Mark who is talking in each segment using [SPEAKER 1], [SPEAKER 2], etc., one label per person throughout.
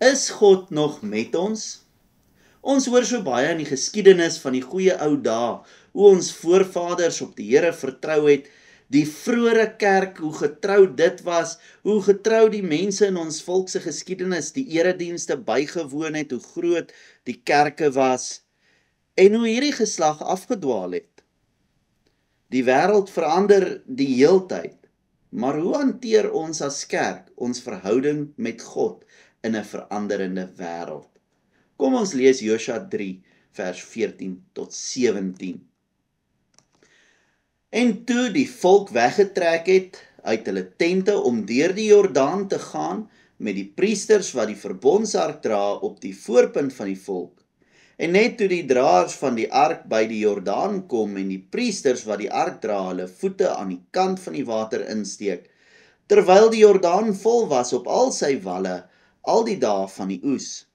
[SPEAKER 1] Is God nog met ons? Ons hoor so baie in die geskiedenis van die goeie ou dae, hoe ons voorvaders op die Here vertrou het, die vroeëre kerk, hoe getrou dit was, hoe getrou die mense in ons volk se geskiedenis die eredienste bygewoon het, hoe groot die kerke was, en hoe hierdie geslag afgedwaal het. Die wêreld verander die heeltyd, maar hoe hanteer ons as kerk ons verhouding met God in 'n veranderende wêreld? Kom ons lees Josua 3 vers 14 tot 17. En toe die volk weggetrek het uit hulle tente om deur die Jordaan te gaan met die priesters wat die verbondsark dra op die voorpunt van die volk, en net toe die draers van die ark by die Jordaan kom en die priesters wat die ark dra hulle voete aan die kant van die water insteek, terwyl die Jordaan vol was op al sy walle al die dae van die oes,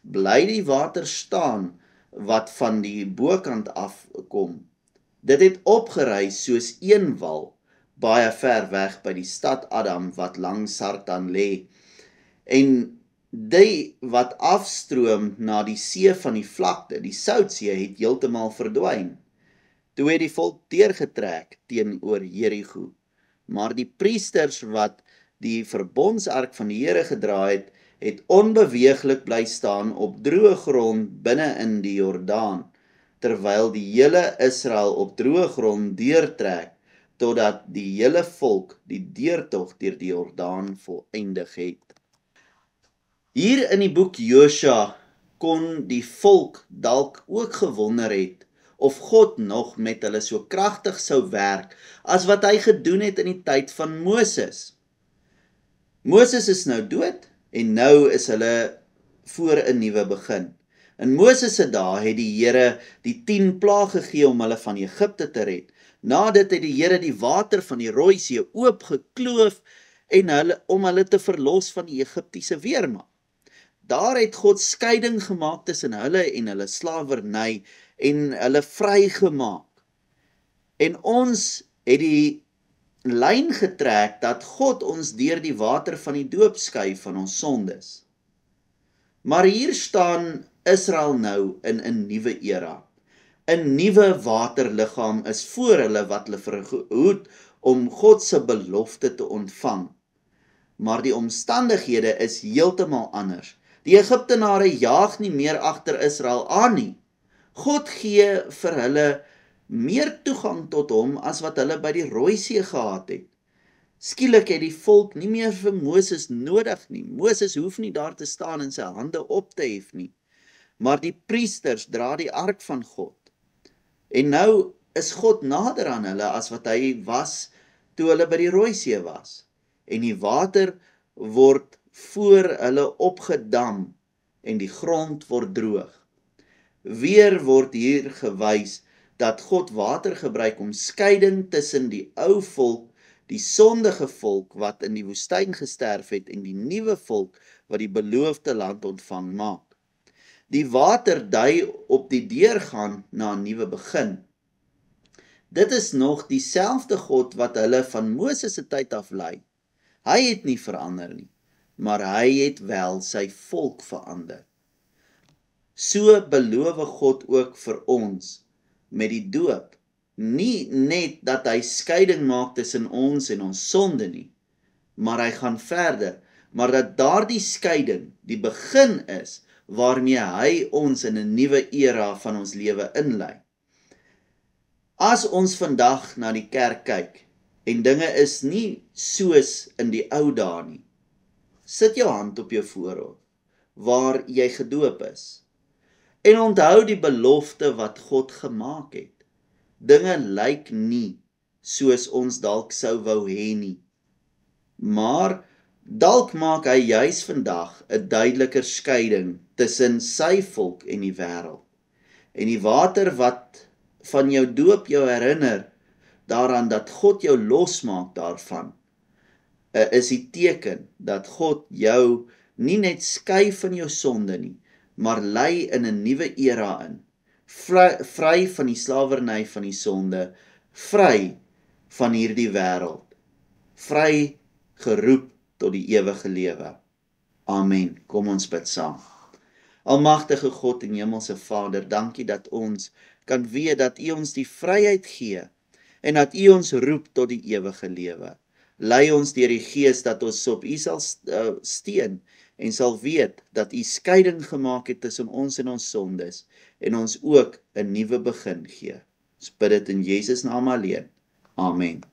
[SPEAKER 1] bly die water staan wat van die bokant afkom. Dit het opgereis soos een wal, baie ver weg by die stad Adam wat langs Sartan lê, en die wat afstroom na die see van die vlakte, die Soutsee, het heeltemal verdwyn. Toe het die volk deurgetrek teenoor Jerigo, maar die priesters wat die verbondsark van die Here gedra het onbeweeglik bly staan op droë grond binne in die Jordaan, terwyl die hele Israel op droë grond deurtrek, totdat die hele volk die deurtog deur die Jordaan volëindig het. Hier in die boek Josua kon die volk dalk ook gewonder het of God nog met hulle so kragtig sou werk as wat hy gedoen het in die tyd van Moses. Moses is nou dood en nou is hulle voor 'n nuwe begin. In Moses se dae het die Here die 10 plaae gegee om hulle van Egipte te red. Na dit het die Here die water van die Rooi See oopgekloof en om hulle te verlos van die Egiptiese weermag. Daar het God skeiding gemaak tussen hulle en hulle slawerny en hulle vrygemaak. En ons het die lyn getrek dat God ons deur die water van die doop skei van ons sondes. Maar hier staan Israel nou in 'n nuwe era. 'n Nuwe waterliggaam is voor hulle wat hulle verhoed om God se belofte te ontvang. Maar die omstandighede is heeltemal anders. Die Egiptenare jaag nie meer agter Israel aan nie. God gee vir hulle meer toegang tot hom as wat hulle by die Rooi See gehad het. Skielik het die volk nie meer vir Moses nodig nie. Moses hoef nie daar te staan en sy hande op te hef nie. Maar die priesters dra die ark van God. En nou is God nader aan hulle as wat hy was toe hulle by die Rooi See was. En die water word voor hulle opgedam en die grond word droog. Weer word hier gewys dat God water gebruik om skeiding tussen die ou volk, die sondige volk wat in die woestyn gesterf het en die nuwe volk wat die beloofde land ontvang maak. Die water dui op die deurgaan na 'n nuwe begin. Dit is nog dieselfde God wat hulle van Moses se tyd af lei. Hy het nie verander nie, maar hy het wel sy volk verander. So beloof God ook vir ons met die doop, nie net dat hy skeiding maak tussen ons en ons sonde nie, maar hy gaan verder, maar dat daardie skeiding die begin is waarmee hy ons in 'n nuwe era van ons lewe inlei. As ons vandag na die kerk kyk en dinge is nie soos in die ou dae nie, sit jou hand op jou voorhoof waar jy gedoop is en onthou die belofte wat God gemaak het. Dinge lyk nie soos ons dalk sou wou hê nie, maar dalk maak hy juis vandag 'n duideliker skeiding tussen sy volk en die wêreld. En die water wat van jou doop jou herinner daaraan dat God jou losmaak daarvan, is die teken dat God jou nie net skei van jou sonde nie, maar lei in 'n nuwe era in. Vry van die slawerny van die sonde, vry van hierdie wêreld, vry geroep tot die ewige lewe. Amen. Kom ons bid saam. Almagtige God en Hemelse Vader, dankie dat ons kan weet dat U ons die vryheid gee en dat U ons roep tot die ewige lewe. Lei ons deur die Gees dat ons op U sal steun en sal weet dat U skeiding gemaak het tussen ons en ons sondes en ons ook 'n nuwe begin gee. Ons bid dit in Jesus naam alleen. Amen.